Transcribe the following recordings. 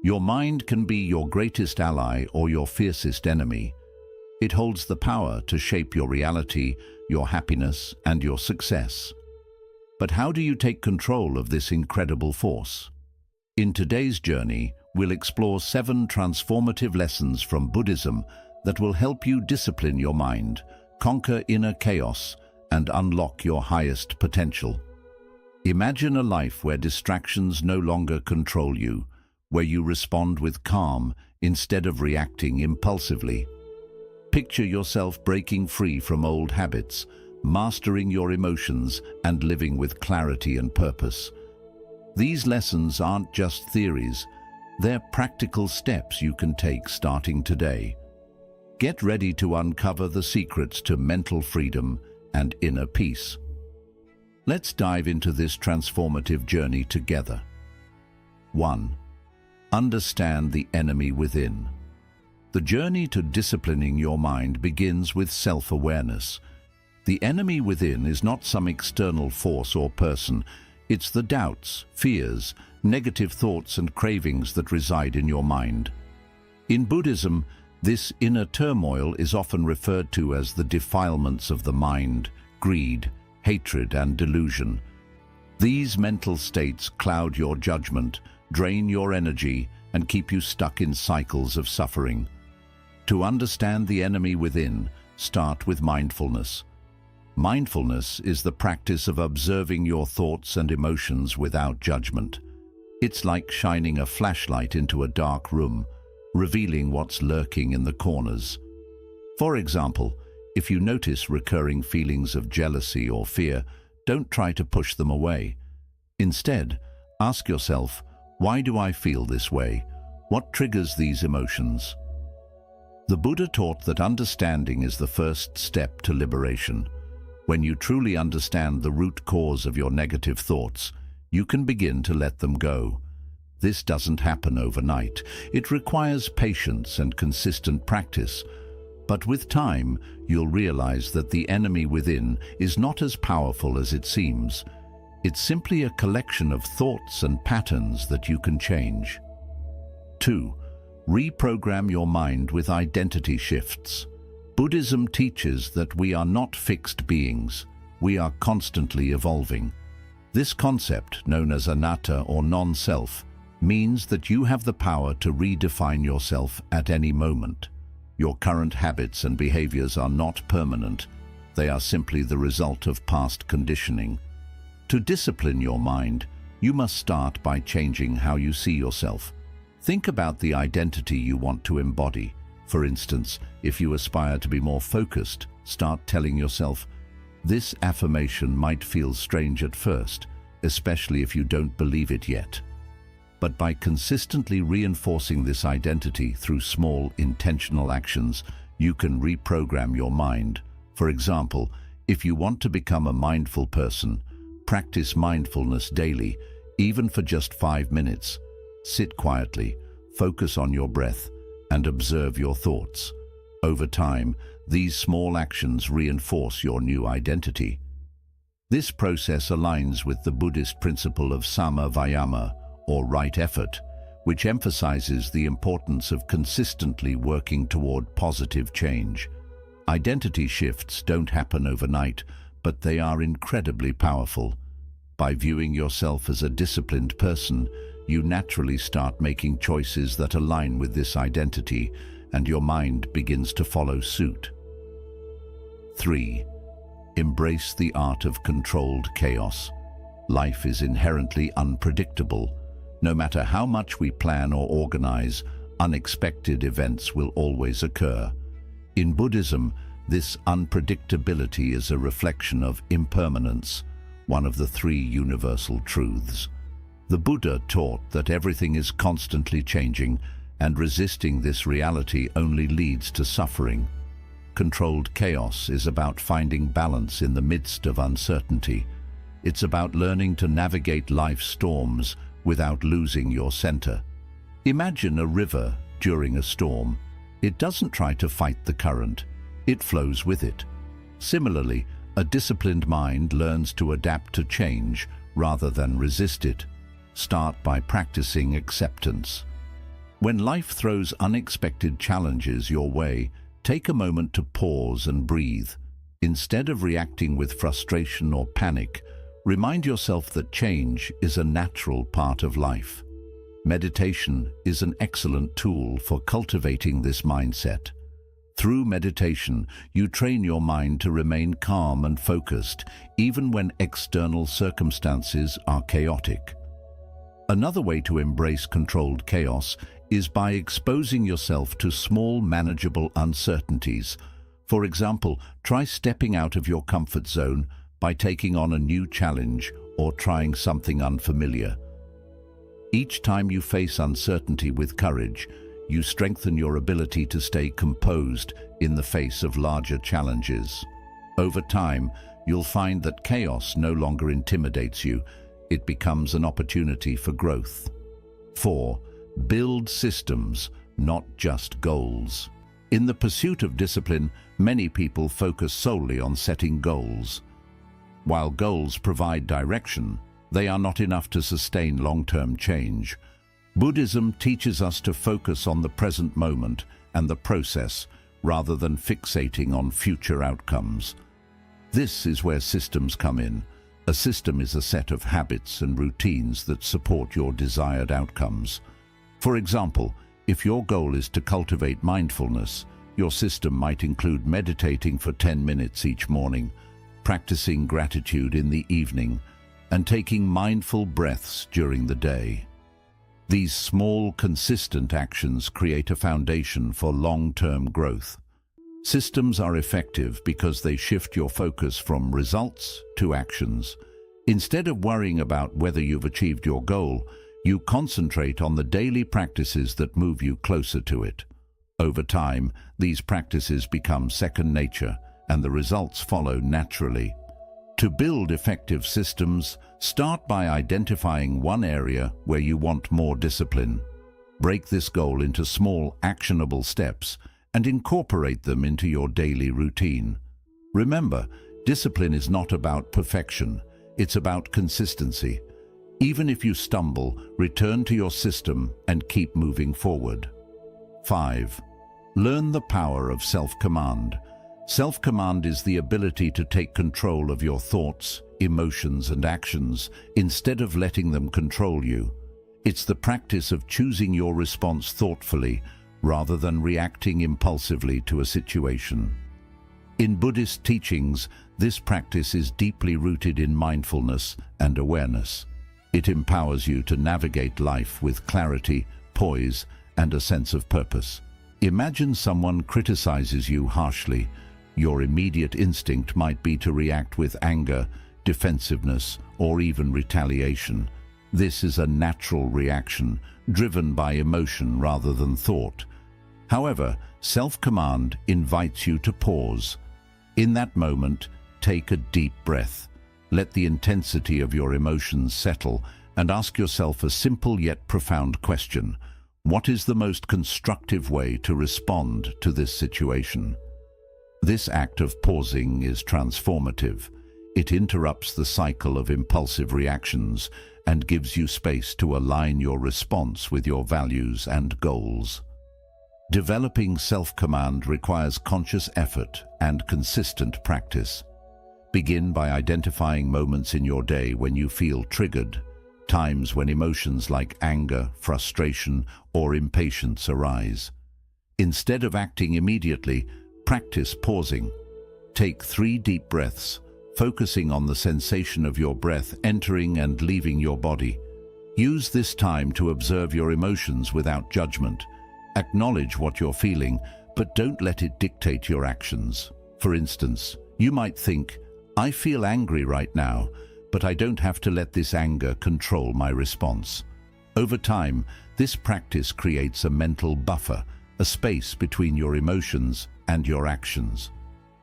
Your mind can be your greatest ally or your fiercest enemy. It holds the power to shape your reality, your happiness, and your success. But how do you take control of this incredible force? In today's journey, we'll explore 7 transformative lessons from Buddhism that will help you discipline your mind, conquer inner chaos, and unlock your highest potential. Imagine a life where distractions no longer control you, where you respond with calm instead of reacting impulsively. Picture yourself breaking free from old habits, mastering your emotions, and living with clarity and purpose. These lessons aren't just theories, they're practical steps you can take starting today. Get ready to uncover the secrets to mental freedom and inner peace. Let's dive into this transformative journey together. 1. Understand the enemy within. The journey to disciplining your mind begins with self-awareness. The enemy within is not some external force or person. It's the doubts, fears, negative thoughts and cravings that reside in your mind. In Buddhism, this inner turmoil is often referred to as the defilements of the mind, greed, hatred, and delusion. These mental states cloud your judgment, drain your energy, and keep you stuck in cycles of suffering. To understand the enemy within, start with mindfulness. Mindfulness is the practice of observing your thoughts and emotions without judgment. It's like shining a flashlight into a dark room, revealing what's lurking in the corners. For example, if you notice recurring feelings of jealousy or fear, don't try to push them away. Instead, ask yourself, why do I feel this way? What triggers these emotions? The Buddha taught that understanding is the first step to liberation. When you truly understand the root cause of your negative thoughts, you can begin to let them go. This doesn't happen overnight. It requires patience and consistent practice. But with time, you'll realize that the enemy within is not as powerful as it seems. It's simply a collection of thoughts and patterns that you can change. 2. Reprogram your mind with identity shifts. Buddhism teaches that we are not fixed beings. We are constantly evolving. This concept, known as anatta or non-self, means that you have the power to redefine yourself at any moment. Your current habits and behaviors are not permanent. They are simply the result of past conditioning. To discipline your mind, you must start by changing how you see yourself. Think about the identity you want to embody. For instance, if you aspire to be more focused, start telling yourself, this affirmation might feel strange at first, especially if you don't believe it yet. But by consistently reinforcing this identity through small, intentional actions, you can reprogram your mind. For example, if you want to become a mindful person, practice mindfulness daily, even for just 5 minutes. Sit quietly, focus on your breath, and observe your thoughts. Over time, these small actions reinforce your new identity. This process aligns with the Buddhist principle of sama vayama, or right effort, which emphasizes the importance of consistently working toward positive change. Identity shifts don't happen overnight, but they are incredibly powerful. By viewing yourself as a disciplined person, you naturally start making choices that align with this identity, and your mind begins to follow suit. 3. Embrace the art of controlled chaos. Life is inherently unpredictable. No matter how much we plan or organize, unexpected events will always occur. In Buddhism, this unpredictability is a reflection of impermanence, one of the 3 universal truths. The Buddha taught that everything is constantly changing, and resisting this reality only leads to suffering. Controlled chaos is about finding balance in the midst of uncertainty. It's about learning to navigate life's storms without losing your center. Imagine a river during a storm. It doesn't try to fight the current, it flows with it. Similarly, a disciplined mind learns to adapt to change rather than resist it. Start by practicing acceptance. When life throws unexpected challenges your way, take a moment to pause and breathe. Instead of reacting with frustration or panic, remind yourself that change is a natural part of life. Meditation is an excellent tool for cultivating this mindset. Through meditation, you train your mind to remain calm and focused, even when external circumstances are chaotic. Another way to embrace controlled chaos is by exposing yourself to small, manageable uncertainties. For example, try stepping out of your comfort zone by taking on a new challenge or trying something unfamiliar. Each time you face uncertainty with courage, you strengthen your ability to stay composed in the face of larger challenges. Over time, you'll find that chaos no longer intimidates you. It becomes an opportunity for growth. 4. Build systems, not just goals. In the pursuit of discipline, many people focus solely on setting goals. While goals provide direction, they are not enough to sustain long-term change. Buddhism teaches us to focus on the present moment and the process rather than fixating on future outcomes. This is where systems come in. A system is a set of habits and routines that support your desired outcomes. For example, if your goal is to cultivate mindfulness, your system might include meditating for 10 minutes each morning, practicing gratitude in the evening, and taking mindful breaths during the day. These small, consistent actions create a foundation for long-term growth. Systems are effective because they shift your focus from results to actions. Instead of worrying about whether you've achieved your goal, you concentrate on the daily practices that move you closer to it. Over time, these practices become second nature, and the results follow naturally. To build effective systems, start by identifying one area where you want more discipline. Break this goal into small, actionable steps and incorporate them into your daily routine. Remember, discipline is not about perfection, it's about consistency. Even if you stumble, return to your system and keep moving forward. 5. Learn the power of self-command. Self-command is the ability to take control of your thoughts, emotions, and actions instead of letting them control you. It's the practice of choosing your response thoughtfully rather than reacting impulsively to a situation. In Buddhist teachings, this practice is deeply rooted in mindfulness and awareness. It empowers you to navigate life with clarity, poise, and a sense of purpose. Imagine someone criticizes you harshly. Your immediate instinct might be to react with anger, defensiveness, or even retaliation. This is a natural reaction, driven by emotion rather than thought. However, self-command invites you to pause. In that moment, take a deep breath. Let the intensity of your emotions settle and ask yourself a simple yet profound question. What is the most constructive way to respond to this situation? This act of pausing is transformative. It interrupts the cycle of impulsive reactions and gives you space to align your response with your values and goals. Developing self-command requires conscious effort and consistent practice. Begin by identifying moments in your day when you feel triggered, times when emotions like anger, frustration, or impatience arise. Instead of acting immediately, practice pausing. Take 3 deep breaths, focusing on the sensation of your breath entering and leaving your body. Use this time to observe your emotions without judgment. Acknowledge what you're feeling, but don't let it dictate your actions. For instance, you might think, I feel angry right now, but I don't have to let this anger control my response. Over time, this practice creates a mental buffer, a space between your emotions and your actions.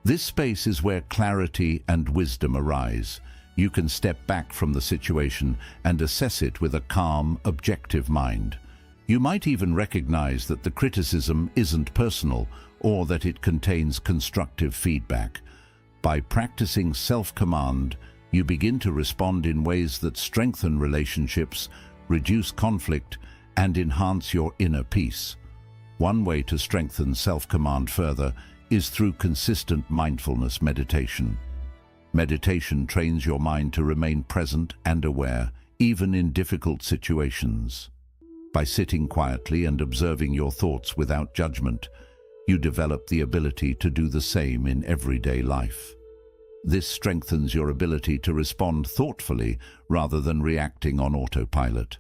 This space is where clarity and wisdom arise. You can step back from the situation and assess it with a calm, objective mind. You might even recognize that the criticism isn't personal or that it contains constructive feedback. By practicing self-command, you begin to respond in ways that strengthen relationships, reduce conflict, and enhance your inner peace. One way to strengthen self-command further is through consistent mindfulness meditation. Meditation trains your mind to remain present and aware, even in difficult situations. By sitting quietly and observing your thoughts without judgment, you develop the ability to do the same in everyday life. This strengthens your ability to respond thoughtfully rather than reacting on autopilot.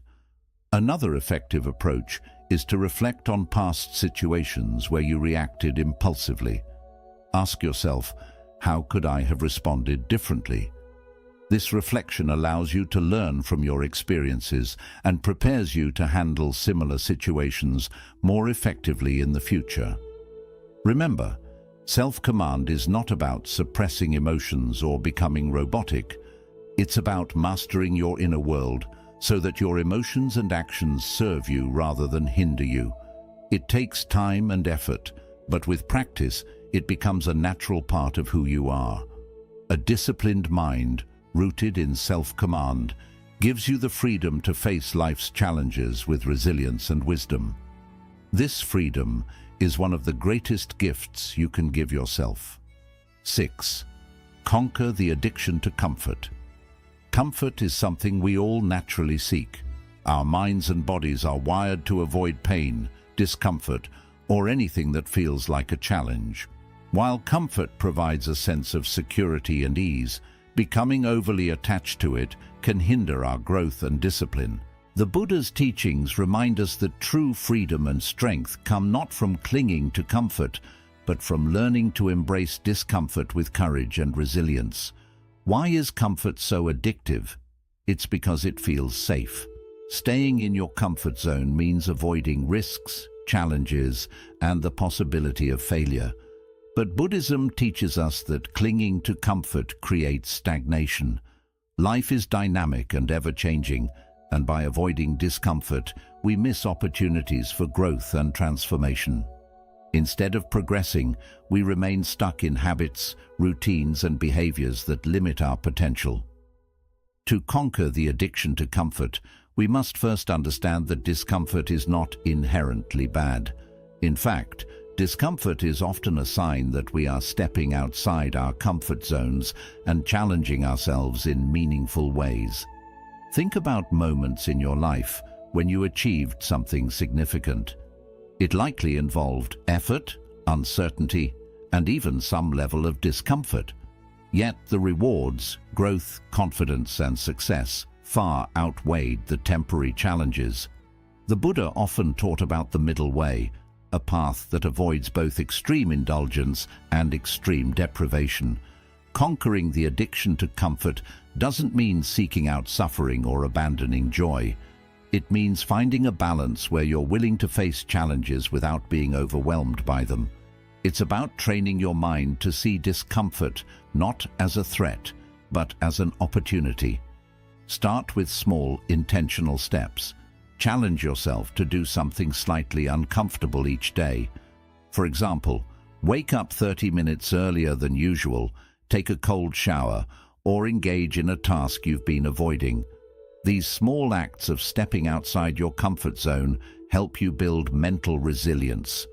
Another effective approach is to reflect on past situations where you reacted impulsively. Ask yourself, how could I have responded differently? This reflection allows you to learn from your experiences and prepares you to handle similar situations more effectively in the future. Remember, self-command is not about suppressing emotions or becoming robotic. It's about mastering your inner world so that your emotions and actions serve you rather than hinder you. It takes time and effort, but with practice, it becomes a natural part of who you are. A disciplined mind, rooted in self-command, gives you the freedom to face life's challenges with resilience and wisdom. This freedom is one of the greatest gifts you can give yourself. 6. Conquer the addiction to comfort. Comfort is something we all naturally seek. Our minds and bodies are wired to avoid pain, discomfort, or anything that feels like a challenge. While comfort provides a sense of security and ease, becoming overly attached to it can hinder our growth and discipline. The Buddha's teachings remind us that true freedom and strength come not from clinging to comfort, but from learning to embrace discomfort with courage and resilience. Why is comfort so addictive? It's because it feels safe. Staying in your comfort zone means avoiding risks, challenges, and the possibility of failure. But Buddhism teaches us that clinging to comfort creates stagnation. Life is dynamic and ever-changing, and by avoiding discomfort, we miss opportunities for growth and transformation. Instead of progressing, we remain stuck in habits, routines, and behaviors that limit our potential. To conquer the addiction to comfort, we must first understand that discomfort is not inherently bad. In fact, discomfort is often a sign that we are stepping outside our comfort zones and challenging ourselves in meaningful ways. Think about moments in your life when you achieved something significant. It likely involved effort, uncertainty, and even some level of discomfort. Yet the rewards, growth, confidence, and success far outweighed the temporary challenges. The Buddha often taught about the middle way, a path that avoids both extreme indulgence and extreme deprivation. Conquering the addiction to comfort doesn't mean seeking out suffering or abandoning joy. It means finding a balance where you're willing to face challenges without being overwhelmed by them. It's about training your mind to see discomfort not as a threat, but as an opportunity. Start with small, intentional steps. Challenge yourself to do something slightly uncomfortable each day. For example, wake up 30 minutes earlier than usual, take a cold shower, or engage in a task you've been avoiding. These small acts of stepping outside your comfort zone help you build mental resilience.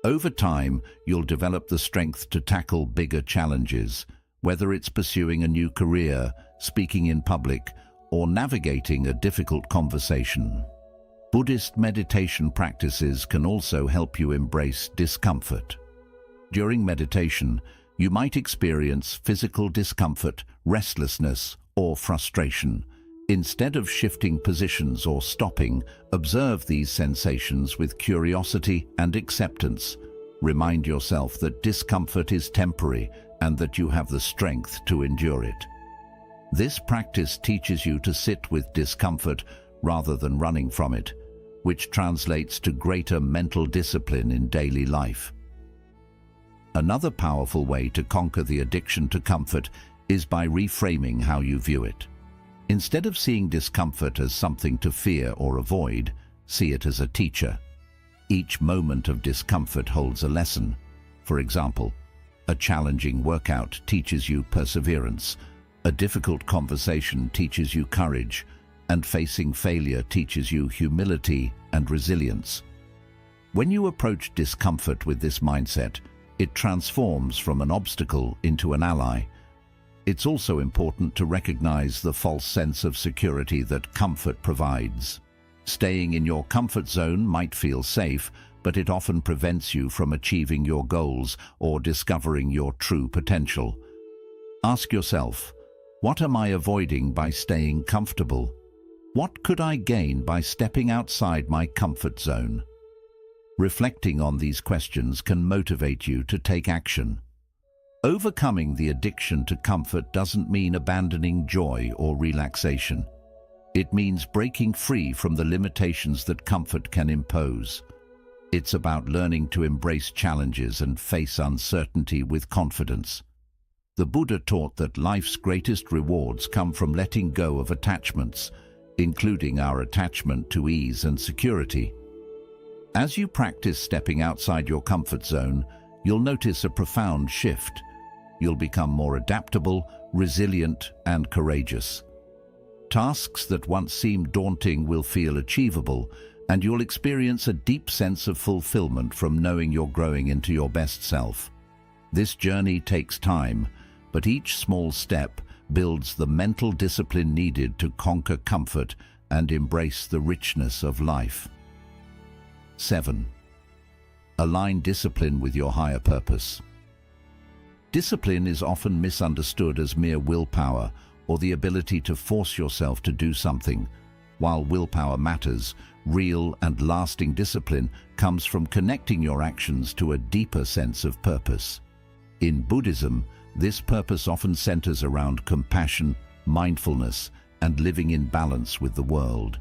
Over time, you'll develop the strength to tackle bigger challenges, whether it's pursuing a new career, speaking in public, or navigating a difficult conversation. Buddhist meditation practices can also help you embrace discomfort. During meditation, you might experience physical discomfort, restlessness, or frustration. Instead of shifting positions or stopping, observe these sensations with curiosity and acceptance. Remind yourself that discomfort is temporary and that you have the strength to endure it. This practice teaches you to sit with discomfort rather than running from it, which translates to greater mental discipline in daily life. Another powerful way to conquer the addiction to comfort is by reframing how you view it. Instead of seeing discomfort as something to fear or avoid, see it as a teacher. Each moment of discomfort holds a lesson. For example, a challenging workout teaches you perseverance. A difficult conversation teaches you courage. and facing failure teaches you humility and resilience. When you approach discomfort with this mindset, it transforms from an obstacle into an ally. It's also important to recognize the false sense of security that comfort provides. Staying in your comfort zone might feel safe, but it often prevents you from achieving your goals or discovering your true potential. Ask yourself, what am I avoiding by staying comfortable? What could I gain by stepping outside my comfort zone? Reflecting on these questions can motivate you to take action. Overcoming the addiction to comfort doesn't mean abandoning joy or relaxation. It means breaking free from the limitations that comfort can impose. It's about learning to embrace challenges and face uncertainty with confidence. The Buddha taught that life's greatest rewards come from letting go of attachments, including our attachment to ease and security. As you practice stepping outside your comfort zone, you'll notice a profound shift. You'll become more adaptable, resilient, and courageous. Tasks that once seemed daunting will feel achievable, and you'll experience a deep sense of fulfillment from knowing you're growing into your best self. This journey takes time, but each small step builds the mental discipline needed to conquer comfort and embrace the richness of life. 7. Align discipline with your higher purpose. Discipline is often misunderstood as mere willpower or the ability to force yourself to do something. While willpower matters, real and lasting discipline comes from connecting your actions to a deeper sense of purpose. In Buddhism, this purpose often centers around compassion, mindfulness, and living in balance with the world.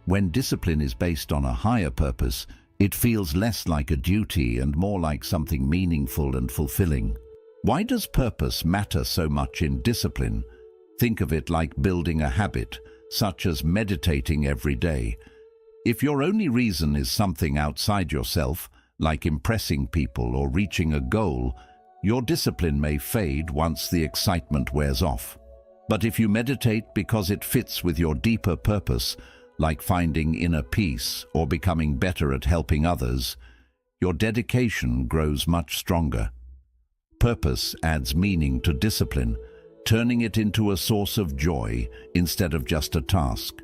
When discipline is based on a higher purpose, it feels less like a duty and more like something meaningful and fulfilling. Why does purpose matter so much in discipline? Think of it like building a habit, such as meditating every day. If your only reason is something outside yourself, like impressing people or reaching a goal, your discipline may fade once the excitement wears off. But if you meditate because it fits with your deeper purpose, like finding inner peace or becoming better at helping others, your dedication grows much stronger. Purpose adds meaning to discipline, turning it into a source of joy instead of just a task.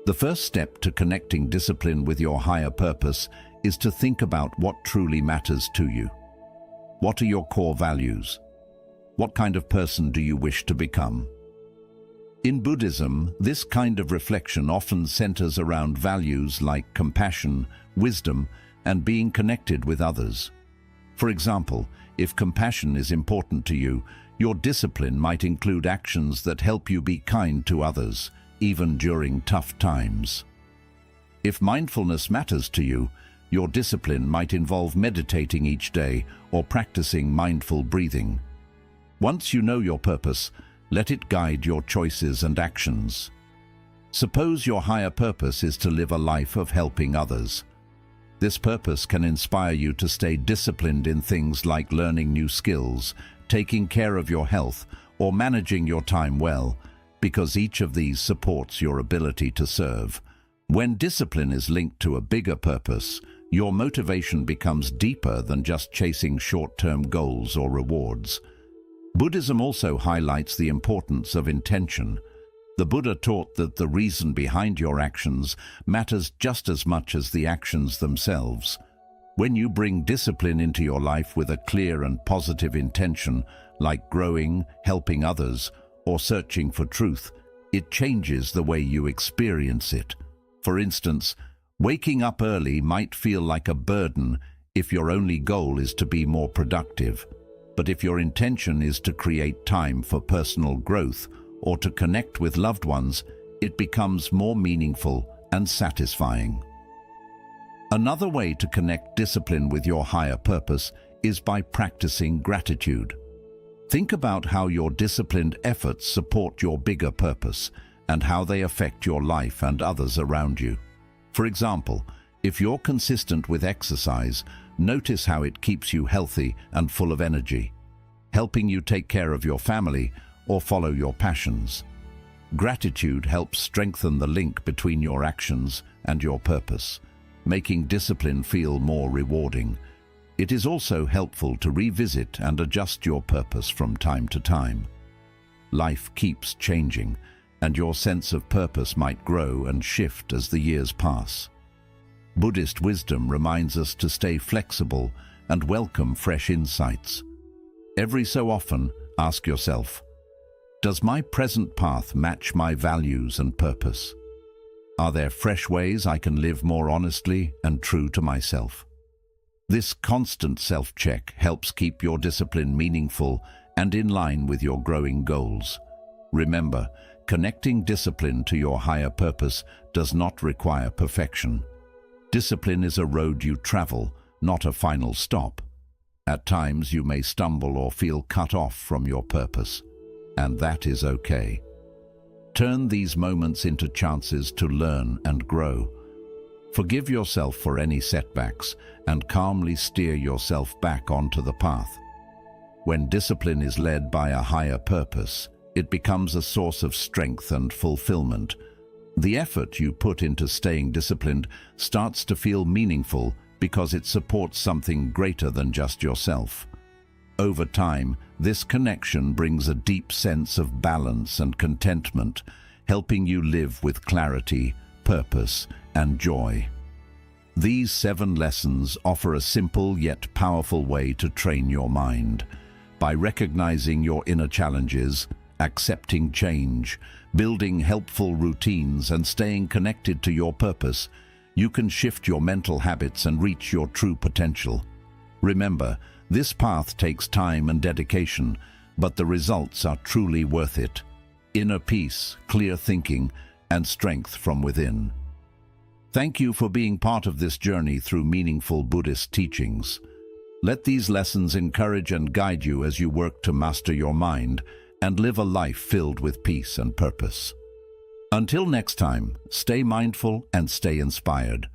The first step to connecting discipline with your higher purpose is to think about what truly matters to you. What are your core values? What kind of person do you wish to become? In Buddhism, this kind of reflection often centers around values like compassion, wisdom, and being connected with others. For example, if compassion is important to you, your discipline might include actions that help you be kind to others, even during tough times. If mindfulness matters to you, your discipline might involve meditating each day or practicing mindful breathing. Once you know your purpose, let it guide your choices and actions. Suppose your higher purpose is to live a life of helping others. This purpose can inspire you to stay disciplined in things like learning new skills, taking care of your health, or managing your time well, because each of these supports your ability to serve. When discipline is linked to a bigger purpose, your motivation becomes deeper than just chasing short-term goals or rewards. Buddhism also highlights the importance of intention. The Buddha taught that the reason behind your actions matters just as much as the actions themselves. When you bring discipline into your life with a clear and positive intention, like growing, helping others, or searching for truth, it changes the way you experience it. For instance, waking up early might feel like a burden if your only goal is to be more productive. But if your intention is to create time for personal growth or to connect with loved ones, it becomes more meaningful and satisfying. Another way to connect discipline with your higher purpose is by practicing gratitude. Think about how your disciplined efforts support your bigger purpose and how they affect your life and others around you. For example, if you're consistent with exercise, notice how it keeps you healthy and full of energy, helping you take care of your family or follow your passions. Gratitude helps strengthen the link between your actions and your purpose, making discipline feel more rewarding. It is also helpful to revisit and adjust your purpose from time to time. Life keeps changing, and your sense of purpose might grow and shift as the years pass. Buddhist wisdom reminds us to stay flexible and welcome fresh insights. Every so often, ask yourself, does my present path match my values and purpose? Are there fresh ways I can live more honestly and true to myself? This constant self-check helps keep your discipline meaningful and in line with your growing goals. Remember, connecting discipline to your higher purpose does not require perfection. Discipline is a road you travel, not a final stop. At times you may stumble or feel cut off from your purpose, and that is okay. Turn these moments into chances to learn and grow. Forgive yourself for any setbacks and calmly steer yourself back onto the path. When discipline is led by a higher purpose, it becomes a source of strength and fulfillment. The effort you put into staying disciplined starts to feel meaningful because it supports something greater than just yourself. Over time, this connection brings a deep sense of balance and contentment, helping you live with clarity, purpose, and joy. These 7 lessons offer a simple yet powerful way to train your mind. By recognizing your inner challenges, accepting change, building helpful routines, and staying connected to your purpose, you can shift your mental habits and reach your true potential. Remember, this path takes time and dedication, but the results are truly worth it. Inner peace, clear thinking, and strength from within. Thank you for being part of this journey through meaningful Buddhist teachings. Let these lessons encourage and guide you as you work to master your mind and live a life filled with peace and purpose. Until next time, stay mindful and stay inspired.